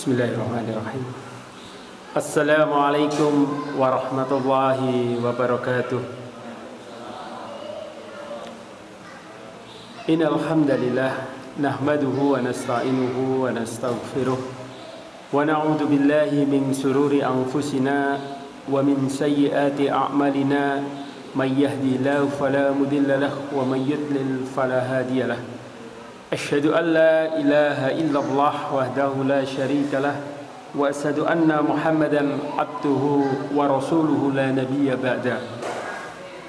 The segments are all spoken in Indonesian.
Bismillahirrahmanirrahim. Assalamualaikum warahmatullahi wabarakatuh. Innal hamdalillah nahmaduhu wa nasta'inuhu wa nastaghfiruh wa na'udzu billahi min shururi anfusina wa min sayyiati a'malina may yahdihillahu fala mudilla lahu wa may yudlil fala hadiya lahu. Asyhadu an la ilaha illallah wahdahu la syarika lah wa asyhadu anna Muhammadan abduhu wa rasuluhu la nabiyya ba'da.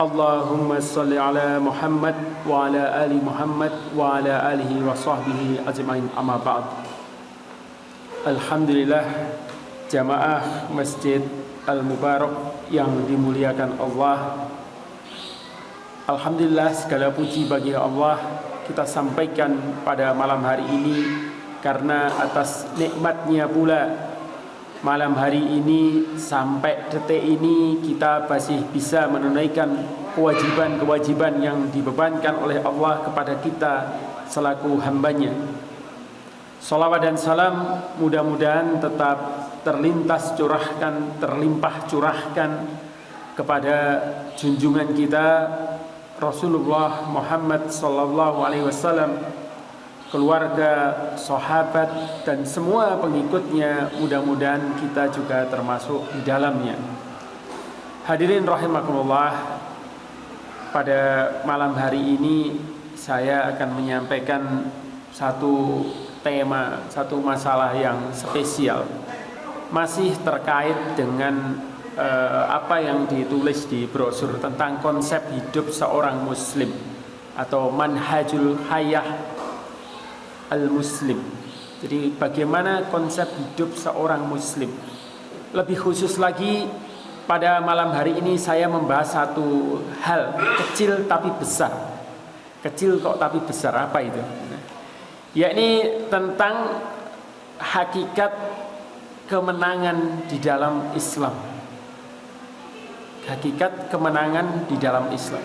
Allahumma shalli ala Muhammad wa ala ali Muhammad wa ala alihi wa sahbihi ajmain, amma ba'd. Alhamdulillah, jamaah Masjid Al-Mubarak yang dimuliakan Allah. Alhamdulillah, segala puji bagi Allah kita sampaikan pada malam hari ini, karena atas nikmatnya pula malam hari ini sampai detik ini kita masih bisa menunaikan kewajiban-kewajiban yang dibebankan oleh Allah kepada kita selaku hambanya. Salawat dan salam mudah-mudahan tetap terlintas curahkan, terlimpah curahkan kepada junjungan kita Rasulullah Muhammad sallallahu alaihi wasallam, keluarga, sahabat dan semua pengikutnya. Mudah-mudahan kita juga termasuk di dalamnya. Hadirin rahimakumullah, pada malam hari ini saya akan menyampaikan satu tema, satu masalah yang spesial, masih terkait dengan apa yang ditulis di brosur tentang konsep hidup seorang muslim atau manhajul hayah al-muslim. Jadi bagaimana konsep hidup seorang muslim. Lebih khusus lagi, pada malam hari ini saya membahas satu hal kecil tapi besar. Kecil kok tapi besar, apa itu? Yakni tentang hakikat kemenangan di dalam Islam. Hakikat kemenangan di dalam Islam.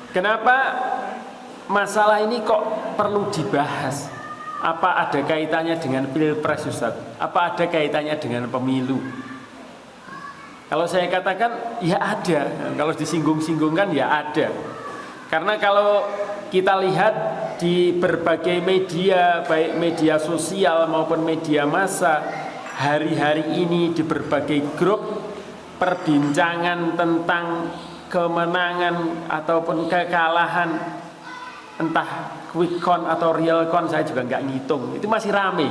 Kenapa masalah ini kok perlu dibahas? Apa ada kaitannya dengan pilpres, Ustaz? Apa ada kaitannya dengan pemilu? Kalau saya katakan ya ada. Kalau disinggung-singgungkan ya ada. Karena kalau kita lihat di berbagai media, baik media sosial maupun media massa, hari-hari ini di berbagai grup perbincangan tentang kemenangan ataupun kekalahan, entah quick count atau real count, saya juga nggak ngitung. Itu masih rame,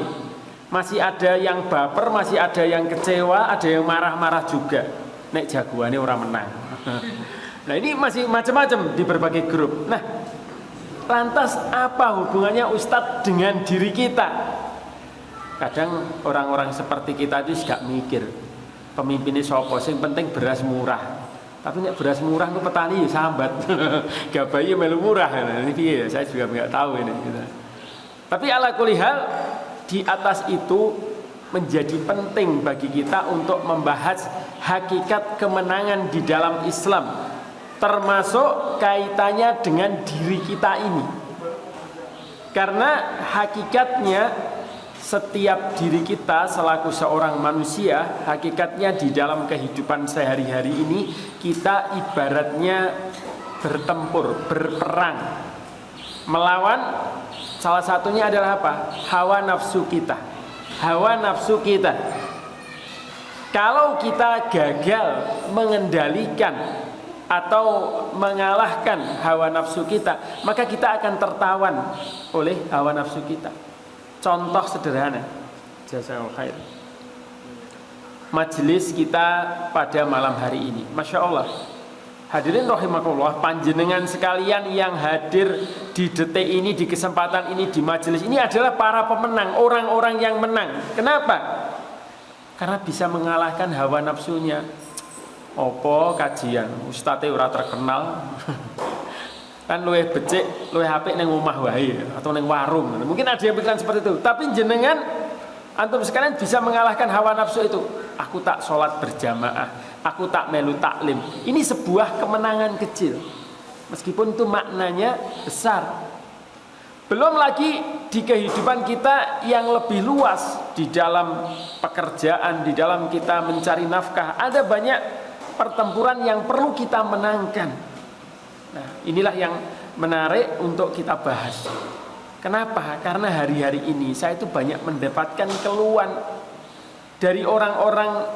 masih ada yang baper, masih ada yang kecewa, ada yang marah-marah juga. Nek jagoannya orang menang. Nah ini masih macam-macam di berbagai grup. Nah, lantas apa hubungannya Ustadz dengan diri kita? Kadang orang-orang seperti kita itu gak mikir pemimpinnya sopo, sing penting beras murah. Tapi nek beras murah itu petani ya sambat. Gabai melu murah. Ini ya, saya juga nggak tahu ini. Tapi ala kulli hal, di atas itu menjadi penting bagi kita untuk membahas hakikat kemenangan di dalam Islam, termasuk kaitannya dengan diri kita ini. Karena hakikatnya setiap diri kita selaku seorang manusia, hakikatnya di dalam kehidupan sehari-hari ini kita ibaratnya bertempur, berperang, melawan salah satunya adalah apa? Hawa nafsu kita. Hawa nafsu kita. Kalau kita gagal mengendalikan atau mengalahkan hawa nafsu kita, maka kita akan tertawan oleh hawa nafsu kita. Contoh sederhana, jazakallahu khair. Majelis kita pada malam hari ini, Masya Allah. Hadirin rahimakumullah, panjenengan sekalian yang hadir di detik ini, di kesempatan ini, di majelis ini adalah para pemenang, orang-orang yang menang. Kenapa? Karena bisa mengalahkan hawa nafsunya. Opo kajian, ustadz ora terkenal. Kan luwih becik, luwih apik ning omah wae atau ning warung. Mungkin ada yang pikiran seperti itu. Tapi jenengan antum sekalian bisa mengalahkan hawa nafsu itu. Aku tak sholat berjamaah, aku tak melu taklim. Ini sebuah kemenangan kecil, meskipun itu maknanya besar. Belum lagi di kehidupan kita yang lebih luas, di dalam pekerjaan, di dalam kita mencari nafkah, ada banyak pertempuran yang perlu kita menangkan. Nah, inilah yang menarik untuk kita bahas. Kenapa? Karena hari-hari ini saya itu banyak mendapatkan keluhan dari orang-orang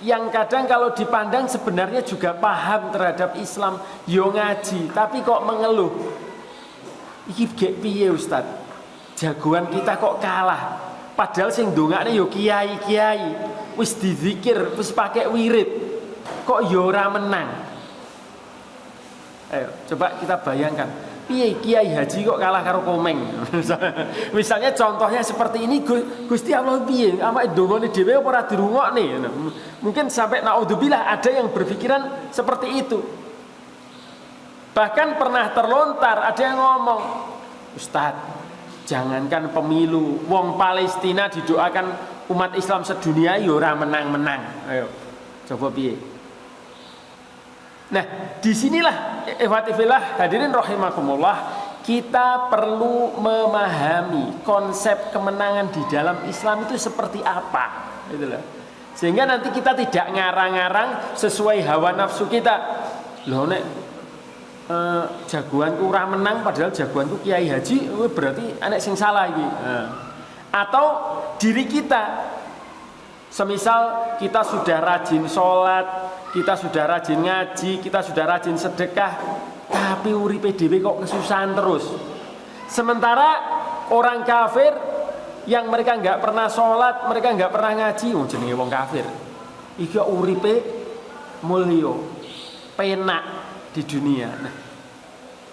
yang kadang kalau dipandang sebenarnya juga paham terhadap Islam, yo ngaji, tapi kok mengeluh. Iki gek piye Ustaz? Jagoan kita kok kalah. Padahal sing ndongakne yo kiai-kiai, wis dizikir, wis pakai wirid. Kok yo ora menang? Ayo, coba kita bayangkan. Piye Kiai Haji kok kalah karo Komeng? Misalnya contohnya seperti ini, Gusti Allah piye? Awake ndongane dhewe apa ora dirungokne? Mungkin sampai naudzubillah ada yang berpikiran seperti itu. Bahkan pernah terlontar ada yang ngomong, Ustadz, jangankan pemilu, wong Palestina didoakan umat Islam sedunia yo ora menang-menang. Ayo, coba piye? Nah, disinilah ikhwatifillah hadirin rahimakumullah, kita perlu memahami konsep kemenangan di dalam Islam itu seperti apa, itulah. Sehingga nanti kita tidak ngarang-ngarang sesuai hawa nafsu kita. Loh nek jagoanku ora menang padahal jagoanku Kiai Haji, berarti anak sing salah iki. Atau diri kita, semisal kita sudah rajin sholat, kita sudah rajin ngaji, kita sudah rajin sedekah, tapi uripe dhewe kok kesusahan terus. Sementara orang kafir yang mereka nggak pernah sholat, mereka nggak pernah ngaji, jenenge wong kafir, iki uripe mulya, penak di dunia. Nah,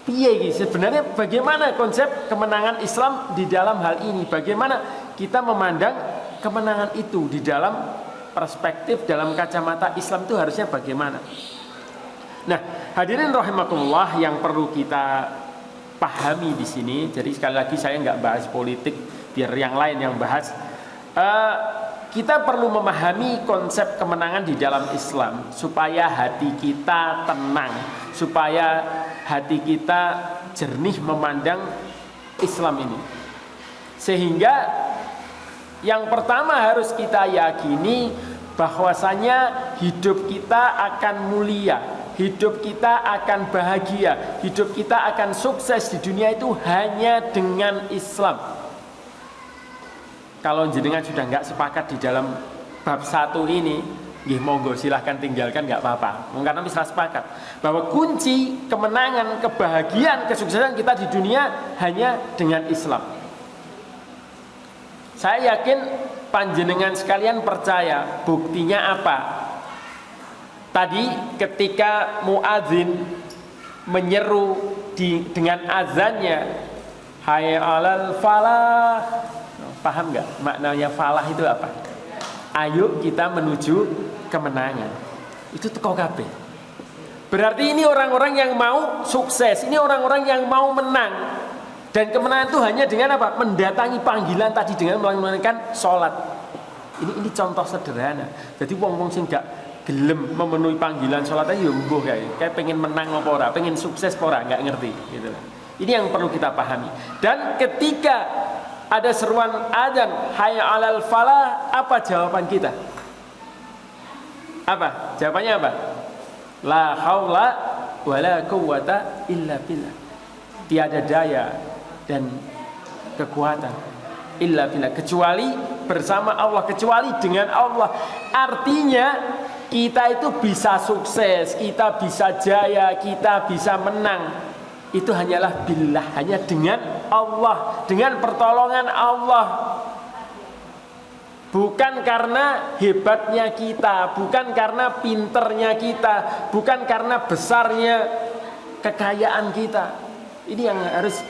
piye iki sebenarnya, bagaimana konsep kemenangan Islam di dalam hal ini? Bagaimana kita memandang kemenangan itu di dalam perspektif, dalam kacamata Islam itu harusnya bagaimana? Nah, hadirin rahimakumullah, yang perlu kita pahami di sini. Jadi sekali lagi saya nggak bahas politik, biar yang lain yang bahas. Kita perlu memahami konsep kemenangan di dalam Islam supaya hati kita tenang, supaya hati kita jernih memandang Islam ini. Sehingga yang pertama harus kita yakini bahwasanya hidup kita akan mulia, hidup kita akan bahagia, hidup kita akan sukses di dunia itu hanya dengan Islam. Kalau jenengan sudah nggak sepakat di dalam bab 1 ini, nggih monggo silahkan tinggalkan, nggak apa-apa. Karena bisa sepakat bahwa kunci kemenangan, kebahagiaan, kesuksesan kita di dunia hanya dengan Islam. Saya yakin panjenengan sekalian percaya. Buktinya apa? Tadi ketika muadzin menyeru dengan azannya, hayya 'alal falah. Paham nggak maknanya falah itu apa? Ayo kita menuju kemenangan. Itu teko kabeh. Berarti ini orang-orang yang mau sukses, ini orang-orang yang mau menang. Dan kemenangan itu hanya dengan apa? Mendatangi panggilan tadi dengan melakukan sholat. Ini contoh sederhana. Jadi wong-wong sing gak gelem memenuhi panggilan sholat aja ya mbuh kayak pengen menang apa ora, pengen sukses apa ora, nggak ngerti gitu. Ini yang perlu kita pahami. Dan ketika ada seruan adzan hayya 'alal falah, apa jawaban kita? Apa? Jawabannya apa? La haula wala quwwata illa billah. Tiada daya dan kekuatan illa billah, kecuali bersama Allah, kecuali dengan Allah. Artinya kita itu bisa sukses, kita bisa jaya, kita bisa menang. Itu hanyalah billah, hanya dengan Allah, dengan pertolongan Allah. Bukan karena hebatnya kita, bukan karena pinternya kita, bukan karena besarnya kekayaan kita. Ini yang harus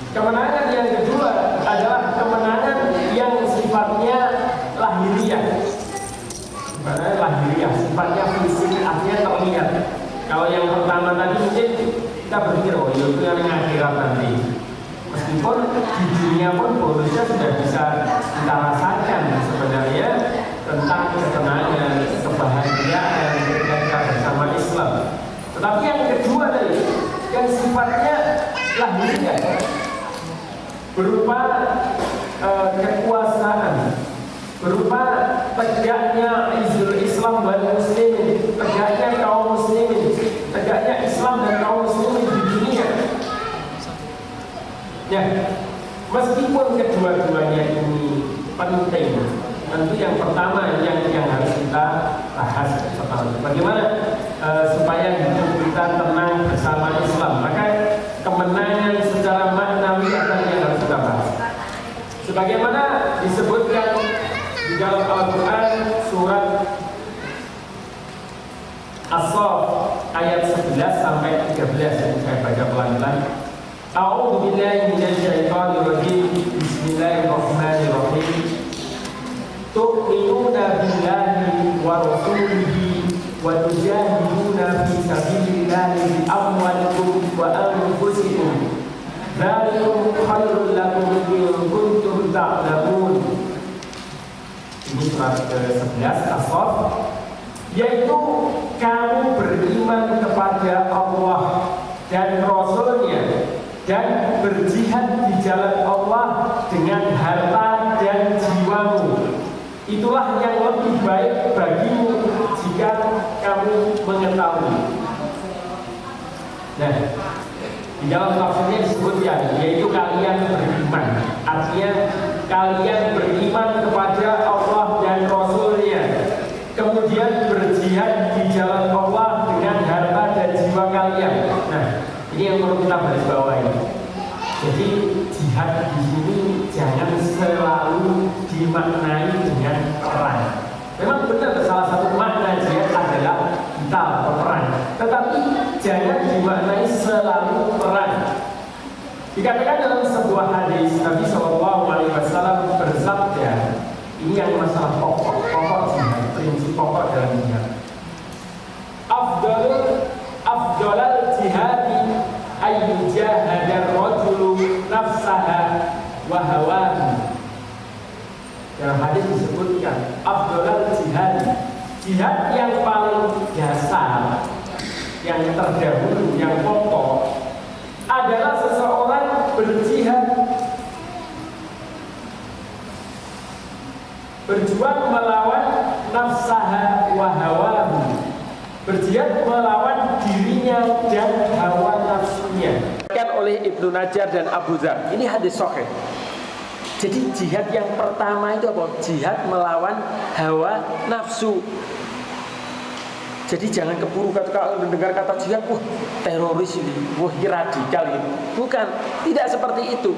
Kemenangan yang kedua adalah kemenangan yang sifatnya lahiriah. Sifatnya lahiriah, sifatnya fisik, artinya terlihat. Kalau yang pertama tadi mungkin kita berpikir, oh itu yang akhirat nanti. Meskipun di dunia pun bonusnya sudah bisa kita rasakan sebenarnya tentang ketenangan, kebahagiaan ketika kita bersama Islam. Tetapi yang kedua tadi, yang sifatnya lahiriah, berupa kekuasaan, berupa tegaknya izul Islam dan muslimin, tegaknya kaum muslimin, tegaknya Islam dan kaum muslimin di dunia. Ya, meskipun kedua-duanya ini penting, tentu yang pertama yang harus kita bahas pertama, bagaimana supaya hidup kita tenang bersama Islam. Maka kemenangan secara maknawi akan yang harus kita bahas. Sebagaimana disebutkan di dalam Al-Quran surat As-Saff ayat 11 sampai 13, saya baca pelan-pelan. A'udzu billahi minasy syaithanir rajim. Bismillahirrahmanirrahim. Tu'minuna billahi wa rasulihi wa tujahiduna fi sabilillahi bi amwalikum wa anfusikum. Dzalikum khairul lakum in kuntum ta'lamun. Ini surat ke-11 As-Saff, yaitu kamu beriman kepada Allah dan Rasul-Nya dan berjihad di jalan Allah dengan harta dan jiwamu. Itulah yang lebih baik bagimu jika kamu mengetahui. Nah, di dalam tafsirnya disebutkan, yaitu kalian beriman. Artinya kalian beriman kepada Allah dan Rasul-Nya, kemudian berjihad di jalan Allah dengan harta dan jiwa kalian. Nah, ini yang perlu kita garis bawahi. Jadi jihad di sini jangan selalu dimaknai dengan perang. Memang benar salah satu makna jihad adalah kita berperang, tetapi jangan dimaknai selalu perang. Dikatakan dalam sebuah hadis Nabi SAW bersabda, ini yang masalah pokok jihad, prinsip pokok dalam jihad. Afdalul jihadi ayyujahadar rajulu nafsaha wa hawahu. Dalam hadis disebutkan afdalul jihadi, jihad yang paling dasar, yang terdahulu, yang pokok adalah seseorang berjihad, berjuang melawan nafsaha wa hawahu, berjihad melawan dirinya dan hawa nafsunya. Oleh Ibnu Najjar dan Abu Dzar. Ini hadis sahih. Jadi jihad yang pertama itu apa? Jihad melawan hawa nafsu. Jadi jangan keburu kalau mendengar kata jihad, wah teroris ini, wah radikal ini. Bukan, tidak seperti itu.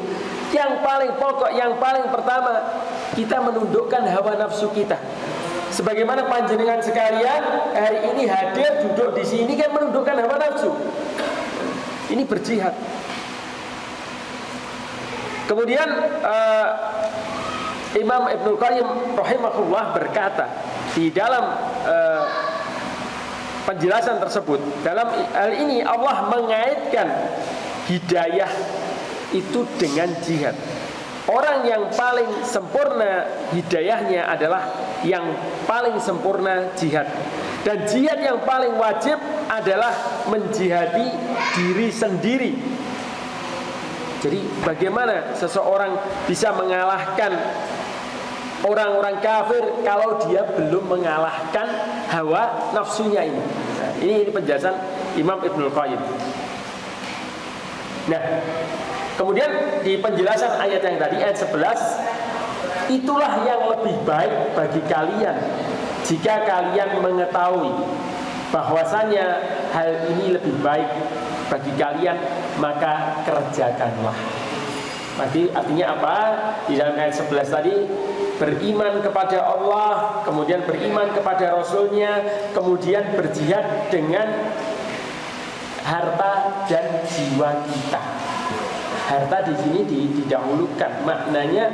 Yang paling pokok, yang paling pertama, kita menundukkan hawa nafsu kita. Sebagaimana panjenengan sekalian hari ini hadir duduk di sini kan menundukkan hawa nafsu. Ini berjihad. Kemudian Imam Ibnu Qayyim rahimahullah berkata di dalam penjelasan tersebut, dalam hal ini Allah mengaitkan hidayah itu dengan jihad. Orang yang paling sempurna hidayahnya adalah yang paling sempurna jihad. Dan jihad yang paling wajib adalah menjihadi diri sendiri. Jadi bagaimana seseorang bisa mengalahkan orang-orang kafir kalau dia belum mengalahkan hawa nafsunya ini? Nah, ini penjelasan Imam Ibnu Qayyim. Nah, kemudian di penjelasan ayat yang tadi, ayat 11, itulah yang lebih baik bagi kalian jika kalian mengetahui bahwasanya hal ini lebih baik bagi kalian, maka kerjakanlah. Jadi artinya apa? Di dalam ayat 11 tadi, beriman kepada Allah, kemudian beriman kepada Rasulnya, kemudian berjihad dengan harta dan jiwa kita. harta di sini didahulukan. Maknanya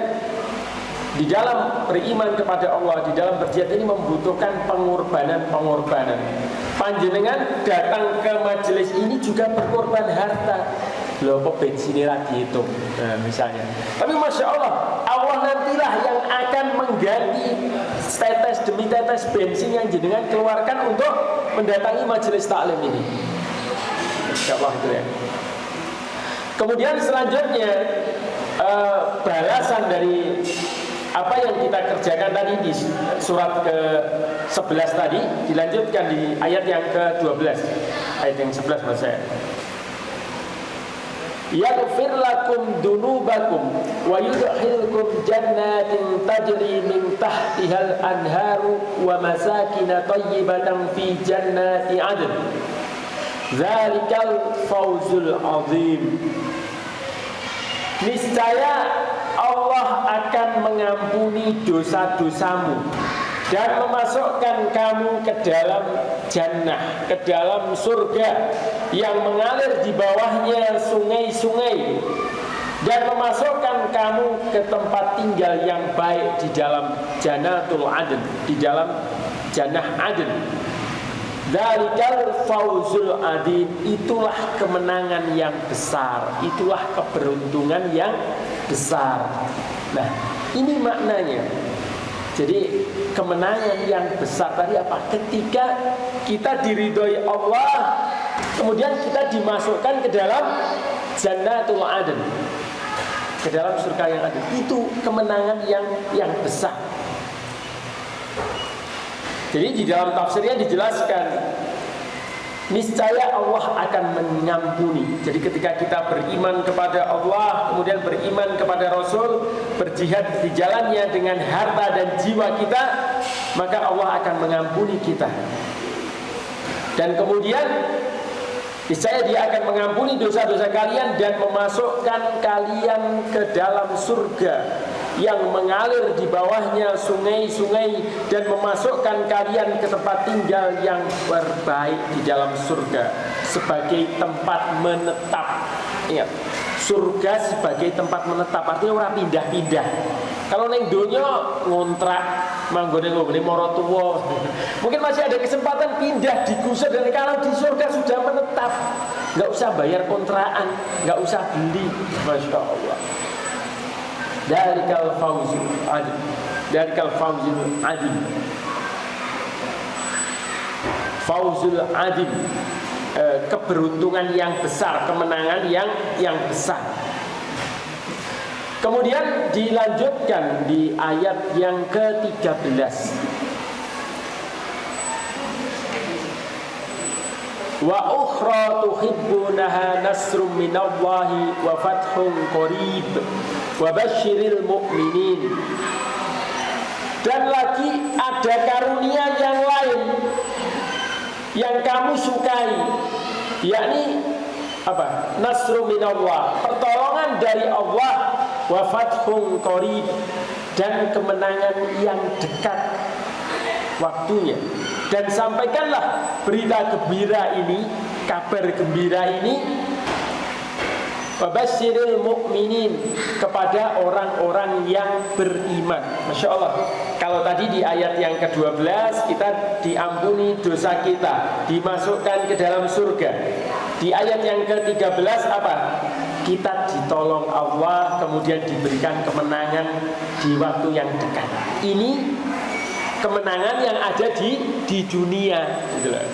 di dalam beriman kepada Allah, di dalam berjihad ini membutuhkan pengorbanan. Panjenengan datang ke majelis ini juga berkorban harta. Loh, kok bensinnya lagi itu, nah, misalnya. Tapi Masya Allah, Allah nantilah yang akan mengganti tetes demi tetes bensin yang jenengan keluarkan untuk mendatangi majelis taklim ini. Insya Allah itu ya. Kemudian selanjutnya balasan dari apa yang kita kerjakan tadi di surat ke-11 tadi dilanjutkan di ayat yang ke-12. Ayat yang 11 maksud saya. Yaghfir lakum dunubakum wa yudkhilkum jannatin tajri min tahtihal anharu wa masakin thayyibatan fi jannati 'adn. Dzalikal fawzul 'adzim. Niscaya Allah akan mengampuni dosa-dosamu dan memasukkan kamu ke dalam jannah, ke dalam surga yang mengalir di bawahnya sungai-sungai, dan memasukkan kamu ke tempat tinggal yang baik di dalam Jannatul Adn, di dalam Jannah Adn. Dzalikal fawzul adzim, itulah kemenangan yang besar, itulah keberuntungan yang besar. Nah, ini maknanya. Jadi kemenangan yang besar tadi apa? Ketika kita diridhoi Allah, kemudian kita dimasukkan ke dalam Jannatul Adn, ke dalam surga yang ada. Itu kemenangan yang besar. Jadi di dalam tafsirnya dijelaskan, niscaya Allah akan mengampuni. Jadi ketika kita beriman kepada Allah, kemudian beriman kepada Rasul, berjihad di jalannya dengan harta dan jiwa kita, maka Allah akan mengampuni kita. Dan kemudian niscaya Dia akan mengampuni dosa-dosa kalian dan memasukkan kalian ke dalam surga yang mengalir di bawahnya sungai-sungai, dan memasukkan kalian ke tempat tinggal yang terbaik di dalam surga sebagai tempat menetap. Ingat, surga sebagai tempat menetap, artinya orang pindah-pindah. Kalau neng donya ngontrak manggone ngene mara tuwa, mungkin masih ada kesempatan pindah digusur. Dan kalau di surga sudah menetap, nggak usah bayar kontrakan, nggak usah beli. Masya Allah. Dzalikal fawzul adzim. Dzalikal fawzul adzim. Fawzul adzim, keberuntungan yang besar, kemenangan yang besar. Kemudian dilanjutkan di ayat yang ke-13. Wa ukhra tuhibbunaha nasrum minallahi wa fathun qarib wa basyiril mu'minin. Dan lagi ada karunia yang lain yang kamu sukai, yakni apa? Nasrum minallah, pertolongan dari Allah, wa fathun qarib, dan kemenangan yang dekat waktunya. Dan sampaikanlah berita gembira ini, kabar gembira ini, wabasyiril mu'minin, kepada orang-orang yang beriman. Masya Allah. Kalau tadi di ayat yang ke-12 kita diampuni dosa kita, dimasukkan ke dalam surga. Di ayat yang ke-13 apa? Kita ditolong Allah, kemudian diberikan kemenangan di waktu yang dekat. Ini kemenangan yang ada di dunia, gitu loh.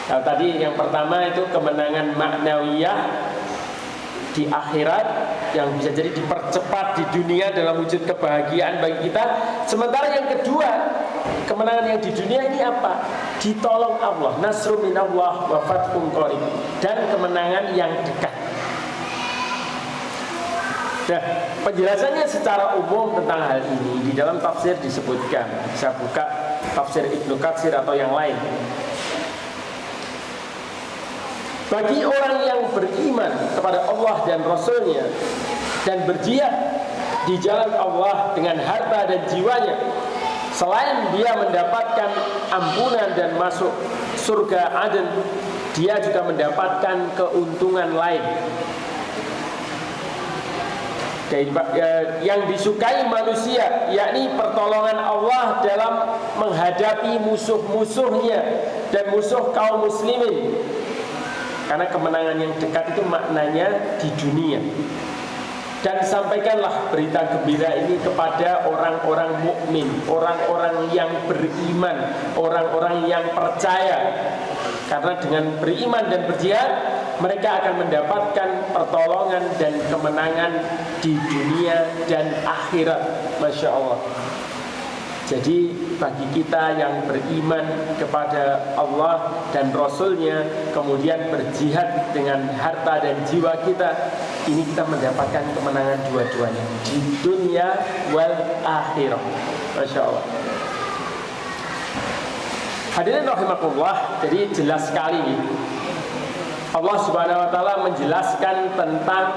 Kalau tadi yang pertama itu kemenangan maknawiyah di akhirat yang bisa jadi dipercepat di dunia dalam wujud kebahagiaan bagi kita. Sementara yang kedua, kemenangan yang di dunia ini apa? Ditolong Allah, nasrun minallah wa fathun qarib, dan kemenangan yang dekat. Nah, penjelasannya secara umum tentang hal ini di dalam tafsir disebutkan. Bisa buka tafsir Ibnu Katsir atau yang lain. Bagi orang yang beriman kepada Allah dan Rasulnya dan berjihad di jalan Allah dengan harta dan jiwanya, selain dia mendapatkan ampunan dan masuk surga Aden, dia juga mendapatkan keuntungan lain. yang disukai manusia, yakni pertolongan Allah dalam menghadapi musuh-musuhnya dan musuh kaum muslimin. Karena kemenangan yang dekat itu maknanya di dunia. Dan sampaikanlah berita gembira ini kepada orang-orang mukmin, orang-orang yang beriman, orang-orang yang percaya. Karena dengan beriman dan berjihad, mereka akan mendapatkan pertolongan dan kemenangan di dunia dan akhirat. Masya Allah. Jadi bagi kita yang beriman kepada Allah dan Rasulnya, kemudian berjihad dengan harta dan jiwa kita, ini kita mendapatkan kemenangan dua-duanya di dunia wal akhirah. Masya Allah. Hadirin rahimakumullah, jadi jelas sekali Allah Subhanahu wa taala menjelaskan tentang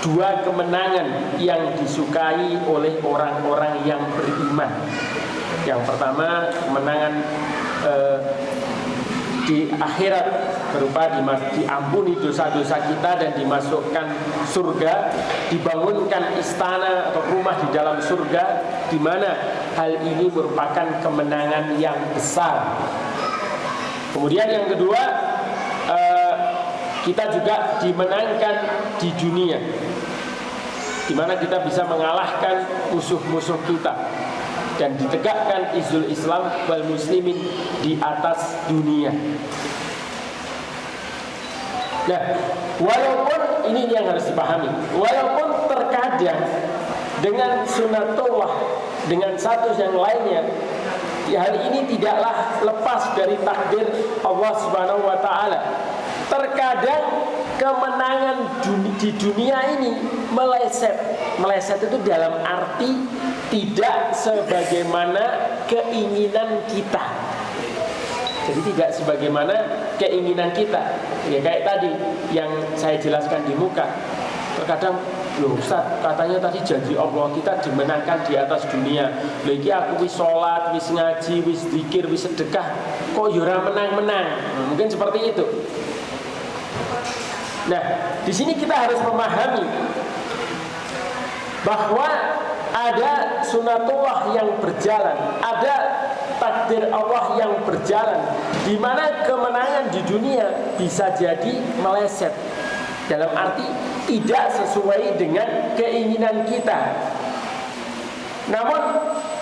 dua kemenangan yang disukai oleh orang-orang yang beriman. Yang pertama, kemenangan di akhirat berupa diampuni dosa-dosa kita dan dimasukkan surga, dibangunkan istana atau rumah di dalam surga, di mana hal ini merupakan kemenangan yang besar. Kemudian yang kedua, kita juga dimenangkan di dunia, di mana kita bisa mengalahkan musuh-musuh kita dan ditegakkan izul Islam wal muslimin di atas dunia. Nah, walaupun ini yang harus dipahami, walaupun terkadang dengan sunatullah, dengan satu yang lainnya, hal ini tidaklah lepas dari takdir Allah Subhanahu wa taala. Terkadang kemenangan di dunia ini meleset. Meleset itu dalam arti tidak sebagaimana keinginan kita. Jadi tidak sebagaimana keinginan kita. Ya kayak tadi yang saya jelaskan di muka. Terkadang, loh Ustaz, katanya tadi janji Allah kita dimenangkan di atas dunia. Lagi aku wis sholat, wis ngaji, wis zikir, wis sedekah, kok yura menang-menang. Mungkin seperti itu. Nah, di sini kita harus memahami bahwa ada sunatullah yang berjalan, ada takdir Allah yang berjalan, di mana kemenangan di dunia bisa jadi meleset. Dalam arti tidak sesuai dengan keinginan kita. Namun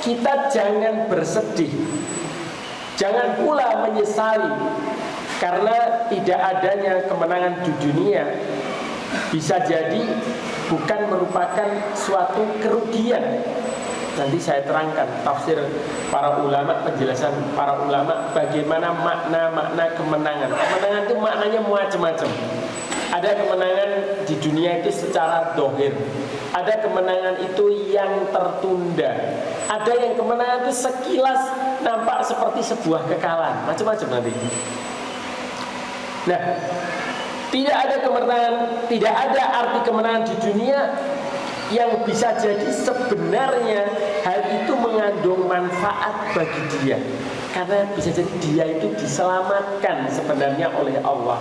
kita jangan bersedih, jangan pula menyesali karena tidak adanya kemenangan di dunia. Bisa jadi bukan merupakan suatu kerugian. Nanti saya terangkan tafsir para ulama, penjelasan para ulama bagaimana makna-makna kemenangan. Kemenangan itu maknanya macam-macam. Ada kemenangan di dunia itu secara dohir, ada kemenangan itu yang tertunda, ada yang kemenangan itu sekilas nampak seperti sebuah kekalahan, macam-macam nanti. Nah, tidak ada kemenangan, tidak ada arti kemenangan di dunia yang bisa jadi sebenarnya hal itu mengandung manfaat bagi dia. Karena bisa jadi dia itu diselamatkan sebenarnya oleh Allah.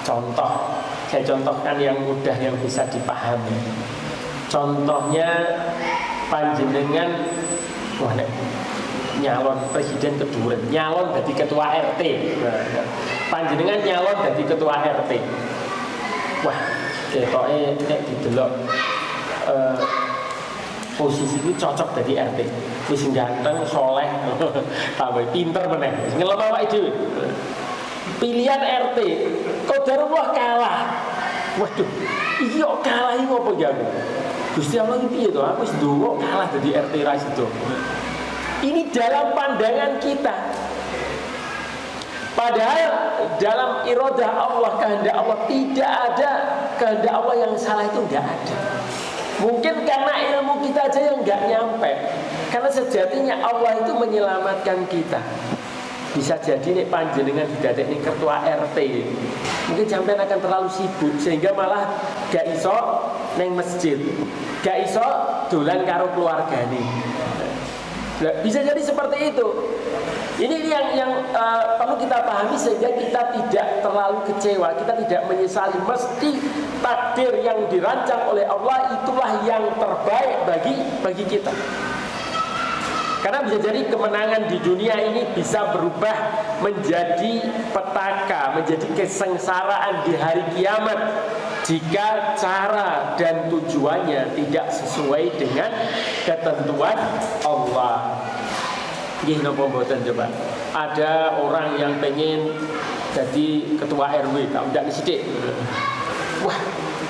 Contoh, saya contohkan yang mudah yang bisa dipahami. Contohnya panjenengan nyalon presiden kedua, nyalon jadi ketua RT. Panjenengan nyalon jadi ketua RT. Wah, ketoknya nek didelok posisi itu cocok jadi RT. Wis ganteng, soleh, tambah pinter meneh. Ngelem awake dhewe. Pilihan RT, qadarullah kalah. Waduh, iki kok kalah iki ngopo ya? Gusti Allah iki piye to? Aku wis ndonga kalah jadi RT ra sido. Ini dalam pandangan kita. Padahal dalam iradah Allah, kehendak Allah, tidak ada kehendak Allah yang salah, itu tidak ada. Mungkin karena ilmu kita aja yang nggak nyampe. Karena sejatinya Allah itu menyelamatkan kita. Bisa jadi nih panjenengan didadek nih ketua RT, mungkin sampean akan terlalu sibuk sehingga malah gak iso neng masjid, gak iso dolan karo keluarga nih. Nah, bisa jadi seperti itu. Ini yang perlu kita pahami sehingga kita tidak terlalu kecewa, kita tidak menyesali. Mesti takdir yang dirancang oleh Allah itulah yang terbaik bagi kita. Karena bisa jadi kemenangan di dunia ini bisa berubah menjadi petaka, menjadi kesengsaraan di hari kiamat jika cara dan tujuannya tidak sesuai dengan ketentuan Allah. Nggih napa mboten coba? Ada orang yang pengen jadi ketua RW, tak ndak sithik. Wah,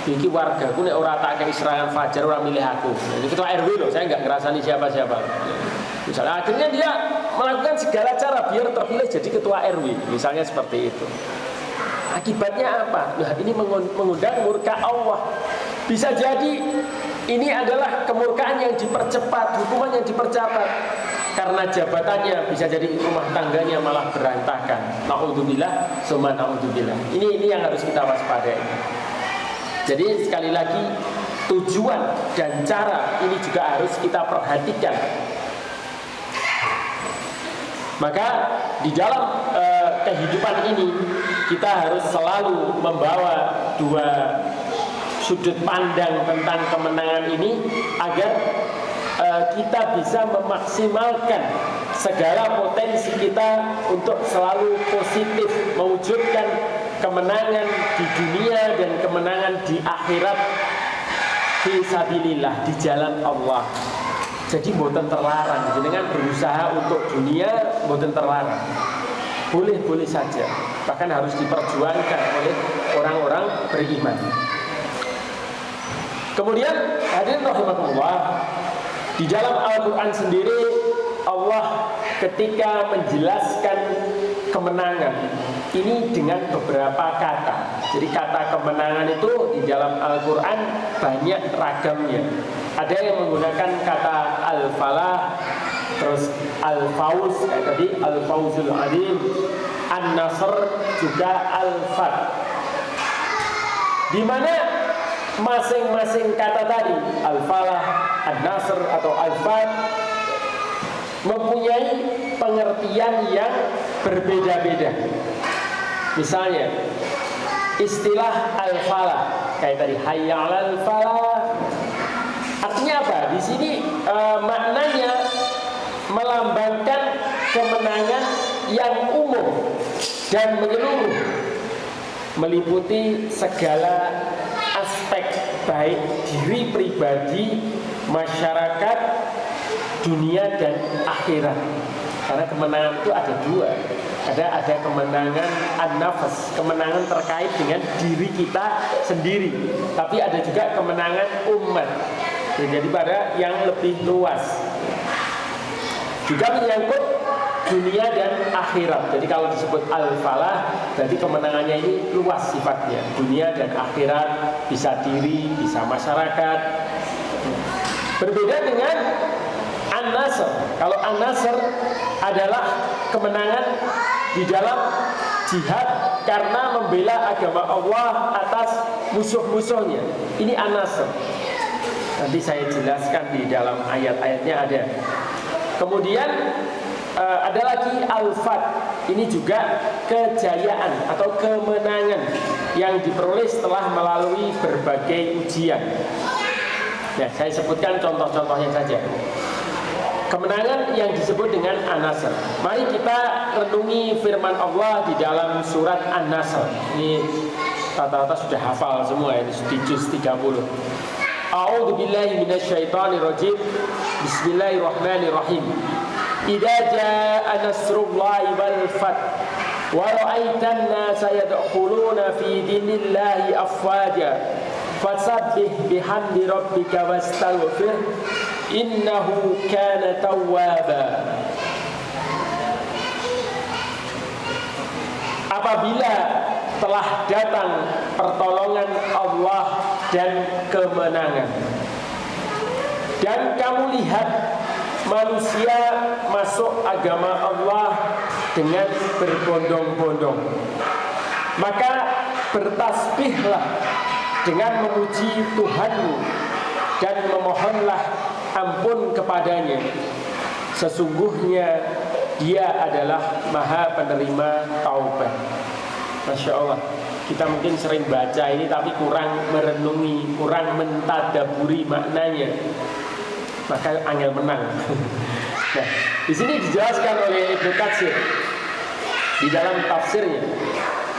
iki wargaku nek ora tak kei serangan fajar ora milih aku. Ini ketua RW loh, saya enggak ngerasani siapa-siapa. Misalnya akhirnya dia melakukan segala cara biar terpilih jadi ketua RW, misalnya seperti itu. Akibatnya apa? Nah, ini mengundang murka Allah. Bisa jadi ini adalah kemurkaan yang dipercepat, hukuman yang dipercepat. Karena jabatannya bisa jadi rumah tangganya malah berantakan. Na'udzubillah, summa na'udzubillah. Ini yang harus kita waspadai. Jadi sekali lagi tujuan dan cara ini juga harus kita perhatikan. Maka di dalam kehidupan ini kita harus selalu membawa dua sudut pandang tentang kemenangan ini agar kita bisa memaksimalkan segala potensi kita untuk selalu positif mewujudkan kemenangan di dunia dan kemenangan di akhirat fi sabilillah, di jalan Allah. Jadi mboten terlarang jenengan berusaha untuk dunia, mboten terlarang. Boleh-boleh saja, bahkan harus diperjuangkan oleh orang-orang beriman. Kemudian hadirin rahimakumullah, di dalam Al-Quran sendiri Allah ketika menjelaskan kemenangan ini dengan beberapa kata. Jadi kata kemenangan itu di dalam Al-Quran banyak ragamnya. Ada yang menggunakan kata al-falah, terus al-fauz, tadi al-fauzul adim, an-nasr, juga al-fath. Di mana masing-masing kata tadi, al-falah, an-nasr atau al-fath, mempunyai pengertian yang berbeda-beda. Misalnya istilah al-falah kayak tadi hayya 'alal falah, artinya apa? Di sini maknanya melambangkan kemenangan yang umum dan menyeluruh, meliputi segala aspek baik diri pribadi, masyarakat, dunia dan akhirat. Karena kemenangan itu ada dua. Ada kemenangan an-nafs, kemenangan terkait dengan diri kita sendiri. Tapi ada juga kemenangan umat. Jadi pada yang lebih luas. Juga menyangkut dunia dan akhirat. Jadi kalau disebut al-falah, berarti kemenangannya ini luas sifatnya. Dunia dan akhirat, bisa diri, bisa masyarakat. Berbeda dengan an-nasr. Kalau an-nasr adalah kemenangan di dalam jihad karena membela agama Allah atas musuh-musuhnya. Ini an-nasr. Nanti saya jelaskan di dalam ayat-ayatnya ada. Kemudian ada lagi al-fath. Ini juga kejayaan atau kemenangan yang diperoleh setelah melalui berbagai ujian. Ya, saya sebutkan contoh-contohnya saja. Kemenangan yang disebut dengan An-Nasr. Mari kita renungi firman Allah di dalam surat An-Nasr. Ini rata-rata sudah hafal semua ya, di juz 30. A'udzu billahi minasyaitonir rajim. Bismillahirrahmanirrahim. Idza jaa nasrullahi wal fath wa ra'aitan nasa yadkhuluna fi dinillahi afwaja fasabbih bihamdi rabbika wastaghfir innahu kana tawwaba. Apabila telah datang pertolongan Allah dan kemenangan, dan kamu lihat manusia masuk agama Allah dengan berbondong-bondong, maka bertasbihlah dengan memuji Tuhanmu dan memohonlah ampun kepadanya. Sesungguhnya Dia adalah Maha penerima taubat. Masya Allah. Kita mungkin sering baca ini tapi kurang merenungi, kurang mentadaburi maknanya. Maka angel menang. Nah, di sini dijelaskan oleh Ibnu Katsir di dalam tafsirnya.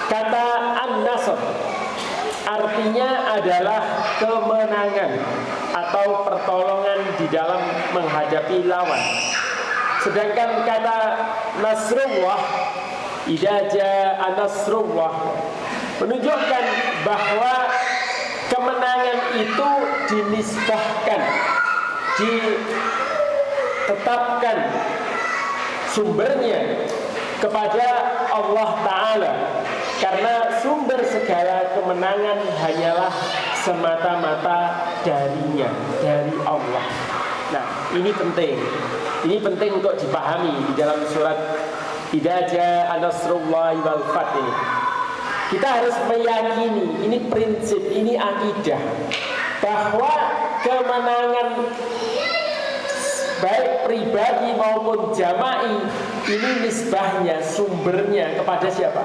Kata an-nasr artinya adalah kemenangan atau pertolongan di dalam menghadapi lawan. Sedangkan kata Nasrullah, idza jaa Nasrullah, menunjukkan bahwa kemenangan itu dinisbahkan, ditetapkan sumbernya kepada Allah Ta'ala. Karena sumber segala kemenangan hanyalah semata-mata darinya, dari Allah. Nah, ini penting. Ini penting untuk dipahami di dalam surat Idza jaa nasrullahi wal fath ini. Kita harus meyakini, ini prinsip, ini akidah, bahwa kemenangan baik pribadi maupun jama'i ini nisbahnya, sumbernya kepada siapa?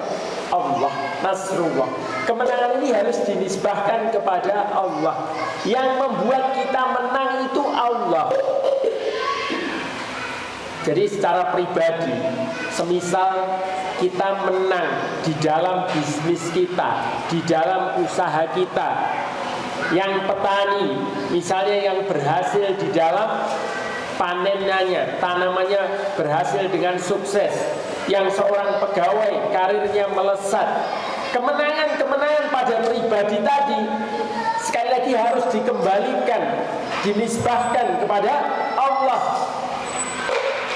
Allah, Nasrullah. Kemenangan ini harus dinisbahkan kepada Allah. Yang membuat kita menang itu Allah. Jadi secara pribadi, semisal kita menang di dalam bisnis kita, di dalam usaha kita, yang petani misalnya yang berhasil di dalam panenannya, tanamannya berhasil dengan sukses, yang seorang pegawai karirnya melesat, kemenangan-kemenangan pada pribadi tadi sekali lagi harus dikembalikan, dinisbahkan kepada Allah.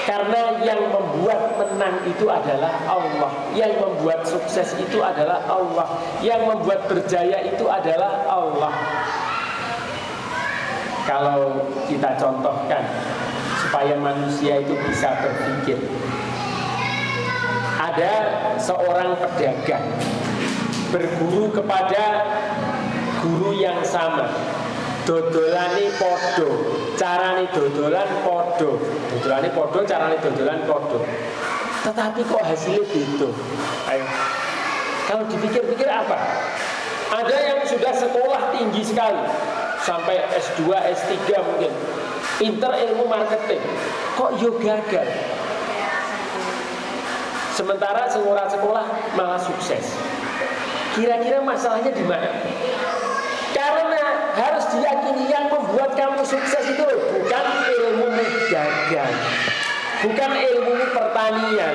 Karena yang membuat menang itu adalah Allah, yang membuat sukses itu adalah Allah, yang membuat berjaya itu adalah Allah. Kalau kita contohkan supaya manusia itu bisa berpikir, ada seorang pedagang berguru kepada guru yang sama, dodolane podo, carane dodolan podo, dodolane podo, carane dodolan podo, tetapi kok hasilnya beda. Ayo, kalau dipikir-pikir apa? Ada yang sudah sekolah tinggi sekali, sampai S2, S3 mungkin, pinter ilmu marketing, kok yo gagal. Sementara sekolah malah sukses. Kira-kira masalahnya di mana? Karena harus diyakini yang membuat kamu sukses itu bukan ilmumu dagang, bukan ilmumu pertanian,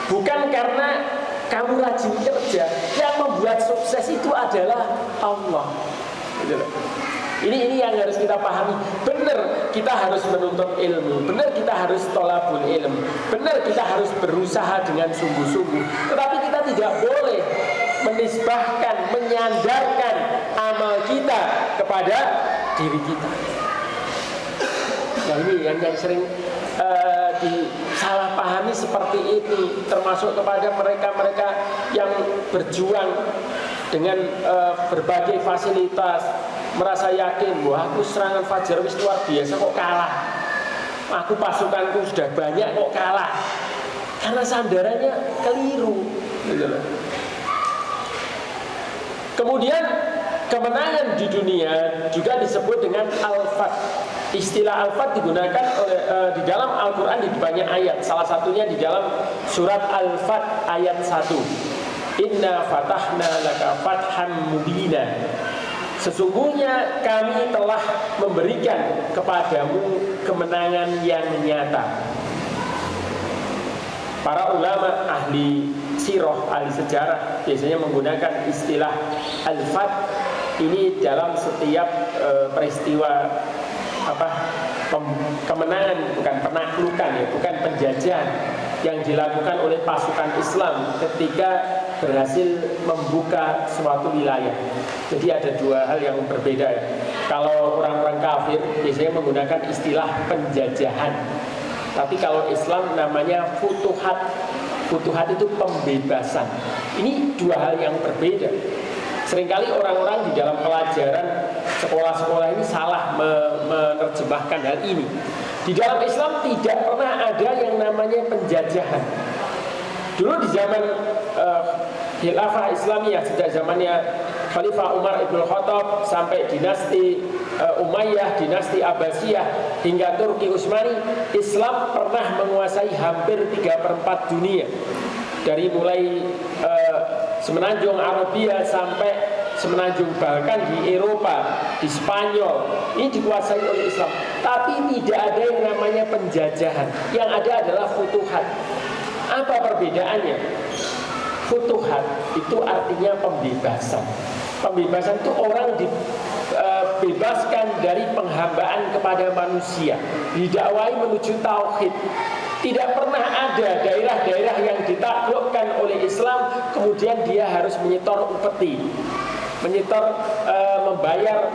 bukan karena kamu rajin kerja. Yang membuat sukses itu adalah Allah. Ini yang harus kita pahami. Benar kita harus menuntut ilmu, benar kita harus tolabul ilm, benar kita harus berusaha dengan sungguh-sungguh. Tetapi kita tidak boleh menisbahkan, menyandarkan amal kita kepada diri kita. Nah, ini yang sering disalahpahami seperti ini, termasuk kepada mereka-mereka yang berjuang dengan berbagai fasilitas, merasa yakin, wah aku serangan fajar wis luar biasa kok kalah, aku pasukanku sudah banyak kok kalah, karena sandarannya keliru. Kemudian kemenangan di dunia juga disebut dengan al-fath. Istilah al-fath digunakan di dalam Al-Quran di banyak ayat. Salah satunya di dalam surat Al-Fath ayat 1. Inna fatahna laka fatham mubina. Sesungguhnya kami telah memberikan kepadamu kemenangan yang nyata. Para ulama ahli sirah, ahli sejarah biasanya menggunakan istilah al-fath ini dalam setiap peristiwa kemenangan, bukan penaklukan ya, bukan penjajahan yang dilakukan oleh pasukan Islam ketika berhasil membuka suatu wilayah. Jadi ada dua hal yang berbeda ya. Kalau orang-orang kafir biasanya menggunakan istilah penjajahan, tapi kalau Islam namanya futuhat. Futuhat itu pembebasan. Ini dua hal yang berbeda. Seringkali orang-orang di dalam pelajaran sekolah-sekolah ini salah menerjemahkan hal ini. Di dalam Islam tidak pernah ada yang namanya penjajahan. Dulu di zaman Khilafah Islamiyah, sejak zamannya Khalifah Umar Ibn Khattab sampai dinasti Umayyah, dinasti Abbasiyah hingga Turki Utsmani, Islam pernah menguasai hampir 3/4 dunia. Dari mulai semenanjung Arabia sampai semenanjung Balkan di Eropa, di Spanyol, ini dikuasai oleh Islam. Tapi tidak ada yang namanya penjajahan. Yang ada adalah futuhat. Apa perbedaannya? Futuhat itu artinya pembebasan. Pembebasan itu orang dibebaskan dari penghambaan kepada manusia, didakwai menuju tauhid. Tidak pernah ada daerah-daerah yang ditaklukkan oleh Islam kemudian dia harus menyetor upeti, menyetor, membayar,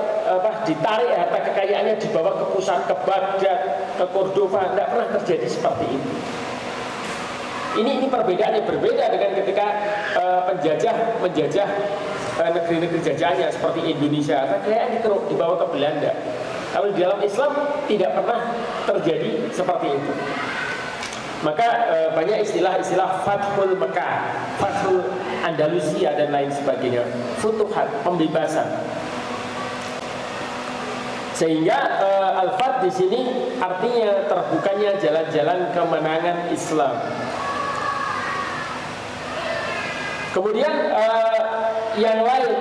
ditarik harta kekayaannya dibawa ke pusat, ke Baghdad, ke Cordova. Tidak pernah terjadi seperti itu. Ini perbedaan yang berbeda dengan ketika penjajah menjajah negeri-negeri jajahannya seperti Indonesia. Kekayaan dibawa ke Belanda. Kalau di dalam Islam tidak pernah terjadi seperti itu. Maka banyak istilah-istilah Fathul Mekah, Fathul Andalusia dan lain sebagainya. Futuhat, pembebasan. Sehingga Al-Fath di sini artinya terbukanya jalan-jalan kemenangan Islam. Kemudian yang lain,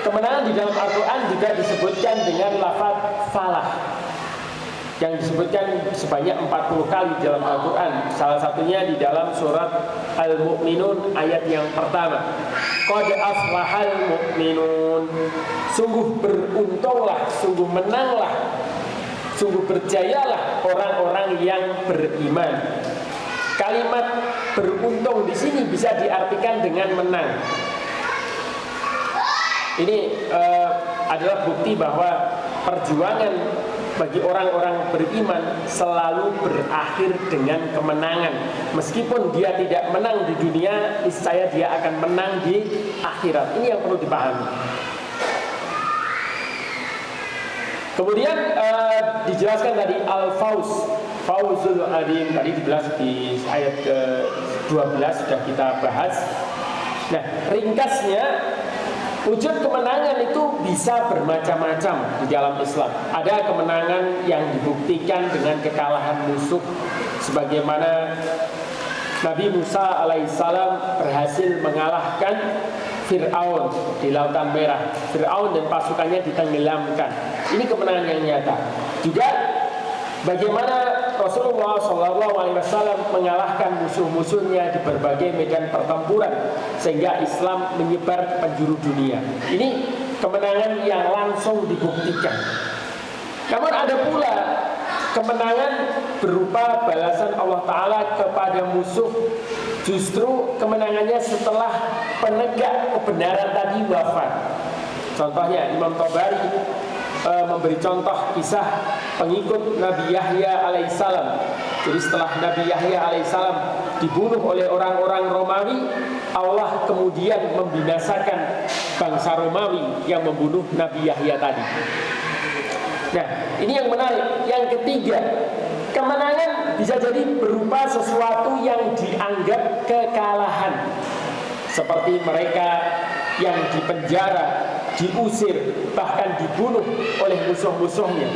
kemenangan di dalam Al-Quran juga disebutkan dengan lafaz falah, yang disebutkan sebanyak 40 kali dalam Al-Quran. Salah satunya di dalam surat Al-Mu'minun ayat yang pertama. Qad aflahal mu'minun. Sungguh beruntunglah, sungguh menanglah, sungguh berjayalah orang-orang yang beriman. Kalimat beruntung di sini bisa diartikan dengan menang. Ini adalah bukti bahwa perjuangan bagi orang-orang beriman selalu berakhir dengan kemenangan. Meskipun dia tidak menang di dunia, niscaya dia akan menang di akhirat. Ini yang perlu dipahami. Kemudian dijelaskan tadi al-fauz, fauzul adim, tadi dijelas di ayat ke-12 sudah kita bahas. Nah, ringkasnya, wujud kemenangan itu bisa bermacam-macam di dalam Islam. Ada kemenangan yang dibuktikan dengan kekalahan musuh, sebagaimana Nabi Musa alaihissalam berhasil mengalahkan Fir'aun di Lautan Merah. Fir'aun dan pasukannya ditenggelamkan. Ini kemenangan yang nyata. Juga bagaimana Rasulullah SAW mengalahkan musuh-musuhnya di berbagai medan pertempuran sehingga Islam menyebar ke penjuru dunia. Ini kemenangan yang langsung dibuktikan. Namun ada pula kemenangan berupa balasan Allah Ta'ala kepada musuh. Justru kemenangannya setelah penegak kebenaran tadi wafat. Contohnya Imam Tabari memberi contoh kisah pengikut Nabi Yahya alaihissalam. Jadi setelah Nabi Yahya alaihissalam dibunuh oleh orang-orang Romawi, Allah kemudian membinasakan bangsa Romawi yang membunuh Nabi Yahya tadi. Nah, ini yang menarik. Yang ketiga, kemenangan bisa jadi berupa sesuatu yang dianggap kekalahan, seperti mereka yang dipenjara, diusir, bahkan dibunuh oleh musuh-musuhnya.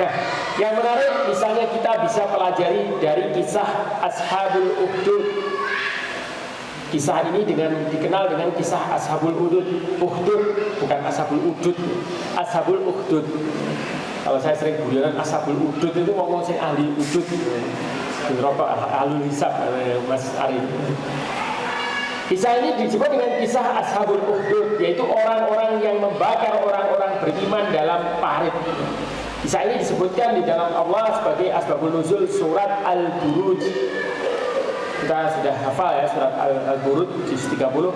Nah, yang menarik misalnya kita bisa pelajari dari kisah Ashabul Ukhdud. Kisah ini dikenal dengan kisah Ashabul Ukhdud. Bukan Ashabul Ukhdud, Ashabul Ukhdud. Kalau saya sering guyonan Ashabul Ukhdud itu ngomong saya ahli ukhdud. Di rokok ahli hisab Mas Arif. Kisah ini disebut dengan kisah Ashabul Ukhdud, yaitu orang-orang yang membakar orang-orang beriman dalam parit. Kisah ini disebutkan di dalam Allah sebagai asbabun nuzul surat Al-Buruj. Kita sudah hafal ya surat Al-Buruj juz 30.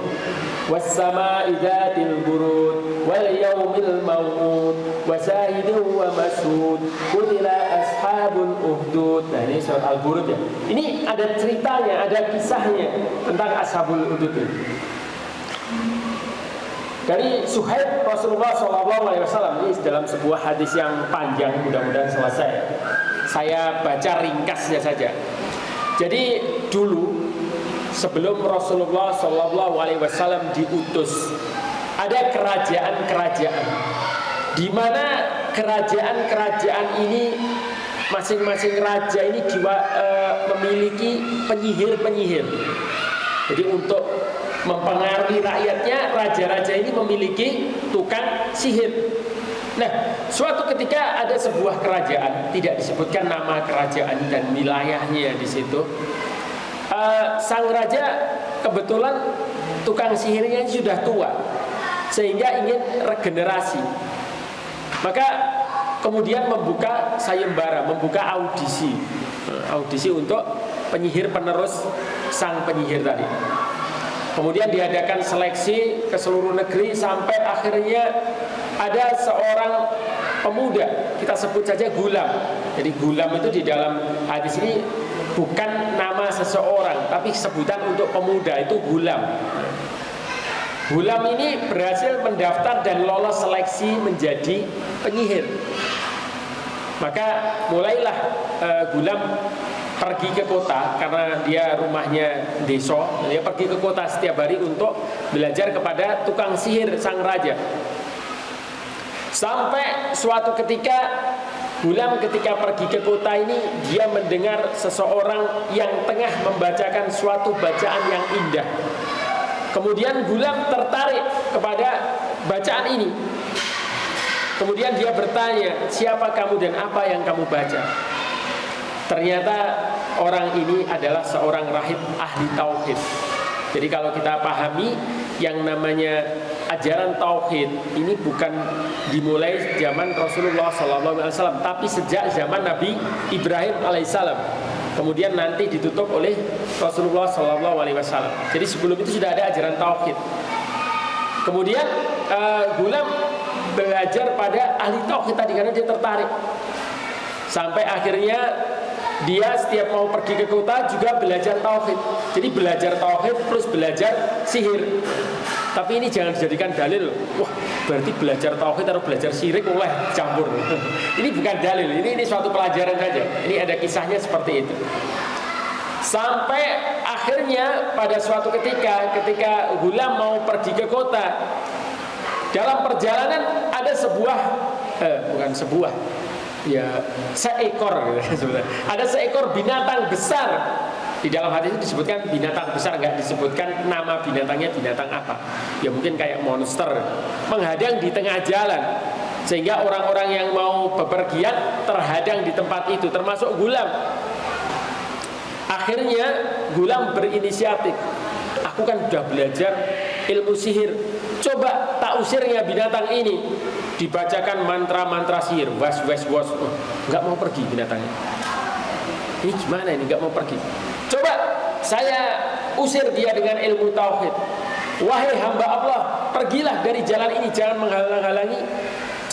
Was-sama'i dzatil buruj wal yaumil maw'ud wa shahidin wa mashhud qutila ashabul ukhdud. Nah, ini surat Al-Buruj ya. Ini ada ceritanya, ada kisahnya tentang Ashabul Ukhdud. Dari Suhaib Rasulullah SAW, ini dalam sebuah hadis yang panjang, mudah-mudahan selesai. Saya baca ringkasnya saja. Jadi dulu sebelum Rasulullah SAW diutus, ada kerajaan-kerajaan, di mana kerajaan-kerajaan ini masing-masing raja ini memiliki penyihir-penyihir. Jadi untuk mempengaruhi rakyatnya, raja-raja ini memiliki tukang sihir. Nah, suatu ketika ada sebuah kerajaan, tidak disebutkan nama kerajaan dan wilayahnya di situ. Sang raja kebetulan tukang sihirnya sudah tua, sehingga ingin regenerasi. Maka kemudian membuka sayembara, membuka audisi untuk penyihir penerus sang penyihir tadi. Kemudian diadakan seleksi ke seluruh negeri sampai akhirnya ada seorang pemuda, kita sebut saja Gulam. Jadi Gulam itu di dalam hadis ini bukan nama seseorang, tapi sebutan untuk pemuda, itu Gulam. Gulam ini berhasil mendaftar dan lolos seleksi menjadi penyihir. Maka mulailah Gulam pergi ke kota, karena dia rumahnya desa. Dia pergi ke kota setiap hari untuk belajar kepada tukang sihir sang raja. Sampai suatu ketika Gulam ketika pergi ke kota ini, dia mendengar seseorang yang tengah membacakan suatu bacaan yang indah. Kemudian Gulam tertarik kepada bacaan ini. Kemudian dia bertanya, siapa kamu dan apa yang kamu baca? Ternyata orang ini adalah seorang rahib ahli tauhid. Jadi kalau kita pahami yang namanya ajaran tauhid ini bukan dimulai zaman Rasulullah SAW, tapi sejak zaman Nabi Ibrahim alaihissalam. Kemudian nanti ditutup oleh Rasulullah SAW. Jadi sebelum itu sudah ada ajaran tauhid. Kemudian Gulam belajar pada ahli tauhid tadi karena dia tertarik. Sampai akhirnya dia setiap mau pergi ke kota juga belajar tauhid. Jadi belajar tauhid plus belajar sihir. Tapi ini jangan dijadikan dalil. Wah, berarti belajar tauhid atau belajar syirik oleh campur. Ini bukan dalil. Ini suatu pelajaran saja. Ini ada kisahnya seperti itu. Sampai akhirnya pada suatu ketika Gulam mau pergi ke kota, dalam perjalanan ada seekor ada seekor binatang besar. Di dalam hadis itu disebutkan binatang besar, nggak disebutkan nama binatangnya binatang apa. Ya mungkin kayak monster menghadang di tengah jalan, sehingga orang-orang yang mau bepergian terhadang di tempat itu, termasuk Gulam. Akhirnya Gulam berinisiatif, aku kan sudah belajar ilmu sihir, coba tak usirnya binatang ini. Dibacakan mantra-mantra sihir, was, nggak mau pergi binatangnya. Ini gimana ini, nggak mau pergi? Coba saya usir dia dengan ilmu tauhid. Wahai hamba Allah, pergilah dari jalan ini, jangan menghalang-halangi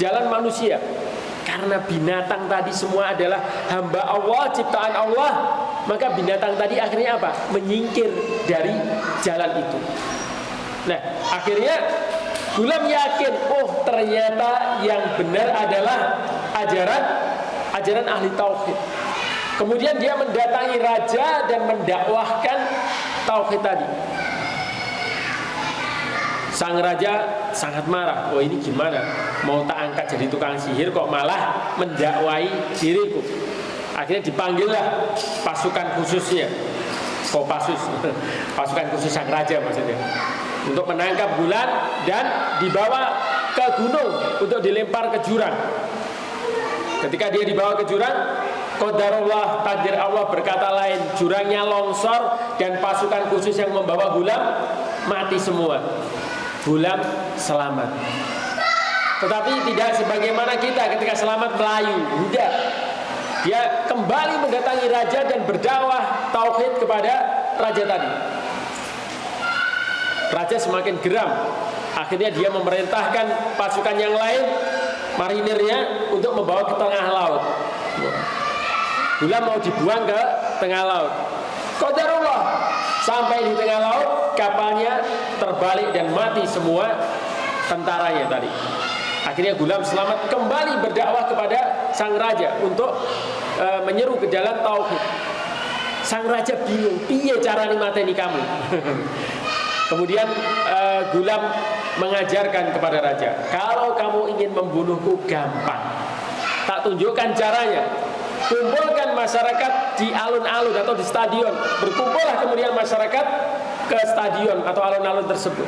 jalan manusia. Karena binatang tadi semua adalah hamba Allah, ciptaan Allah, maka binatang tadi akhirnya apa? Menyingkir dari jalan itu. Nah, akhirnya Gulam yakin, oh ternyata yang benar adalah ajaran ahli tauhid. Kemudian dia mendatangi raja dan mendakwahkan tauhid tadi. Sang raja sangat marah. Oh ini gimana? Mau tak angkat jadi tukang sihir kok malah mendakwai diriku. Akhirnya dipanggillah pasukan khususnya, Kopassus, pasukan khusus sang raja maksudnya, untuk menangkap Gulam dan dibawa ke gunung untuk dilempar ke jurang. Ketika dia dibawa ke jurang, qadarullah, takdir Allah berkata lain, jurangnya longsor dan pasukan khusus yang membawa Gulam mati semua. Gulam selamat. Tetapi tidak sebagaimana kita ketika selamat melayu. Tidak. Dia kembali mendatangi raja dan berdakwah tauhid kepada raja tadi. Raja semakin geram. Akhirnya dia memerintahkan pasukan yang lain, marinirnya, untuk membawa ke tengah laut. Gulam mau dibuang ke tengah laut. Qadarullah, sampai di tengah laut kapalnya terbalik dan mati semua tentaranya tadi. Akhirnya Gulam selamat kembali berdakwah kepada sang raja untuk menyeru ke jalan tauhid. Sang raja bingung, piye cara mateni kamu? Kemudian Gulam mengajarkan kepada raja, kalau kamu ingin membunuhku gampang, tak tunjukkan caranya. Kumpulkan masyarakat di alun-alun atau di stadion. Berkumpullah kemudian masyarakat ke stadion atau alun-alun tersebut.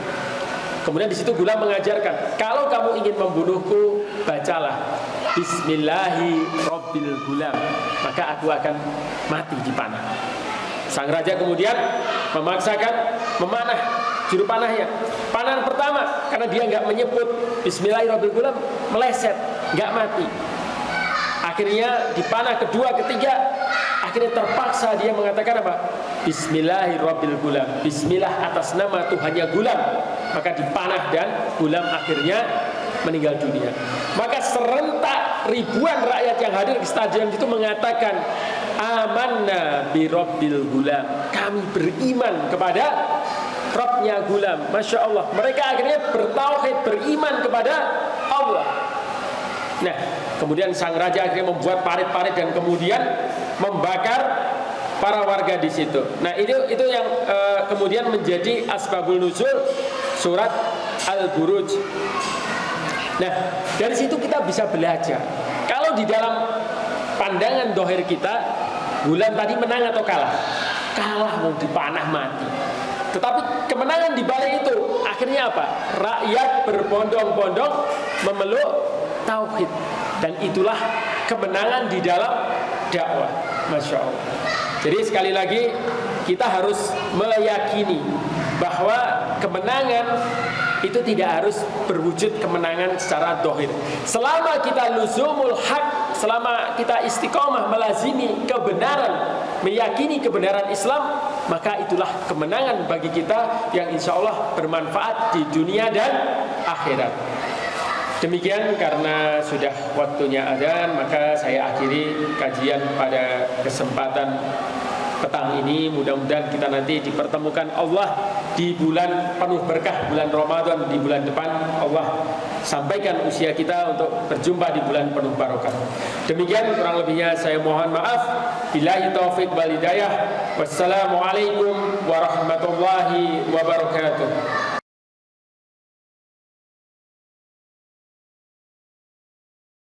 Kemudian di situ Gulam mengajarkan, kalau kamu ingin membunuhku, bacalah Bismillahirrabbilgulam, maka aku akan mati di panah. Sang raja kemudian memaksakan memanah juru panahnya. Panah pertama, karena dia nggak menyebut Bismillahirrabbilgulam, meleset, nggak mati. Akhirnya di panah kedua, ketiga, akhirnya terpaksa dia mengatakan apa? Bismillahirrabbilgulam, Bismillah atas nama Tuhannya Gulam. Maka dipanah dan Gulam akhirnya meninggal dunia. Maka serentak ribuan rakyat yang hadir di stadion itu mengatakan, amanna bi rabbil gulam, kami beriman kepada Rabbnya Gulam. Masya Allah, mereka akhirnya bertauhid, beriman kepada Allah. Nah, kemudian sang raja akhirnya membuat parit-parit dan kemudian membakar para warga di situ. Nah, itu yang kemudian menjadi asbabul nuzul surat Al-Buruj. Nah, dari situ kita bisa belajar. Kalau di dalam pandangan dohir kita, Gulam tadi menang atau kalah? Kalah, mau dipanah mati. Tetapi kemenangan di balik itu akhirnya apa? Rakyat berbondong-bondong memeluk tauhid, dan itulah kemenangan di dalam dakwah. Masya Allah. Jadi sekali lagi kita harus meyakini bahwa kemenangan itu tidak harus berwujud kemenangan secara dohir. Selama kita luzumul haq, selama kita istiqomah melazimi kebenaran, meyakini kebenaran Islam, maka itulah kemenangan bagi kita yang insya Allah bermanfaat di dunia dan akhirat. Demikian, karena sudah waktunya adzan, maka saya akhiri kajian pada kesempatan petang ini. Mudah-mudahan kita nanti dipertemukan Allah di bulan penuh berkah, bulan Ramadan, di bulan depan Allah sampaikan usia kita untuk berjumpa di bulan penuh barokah. Demikian kurang lebihnya saya mohon maaf. Billahi taufik wal hidayah. Wassalamualaikum warahmatullahi wabarakatuh.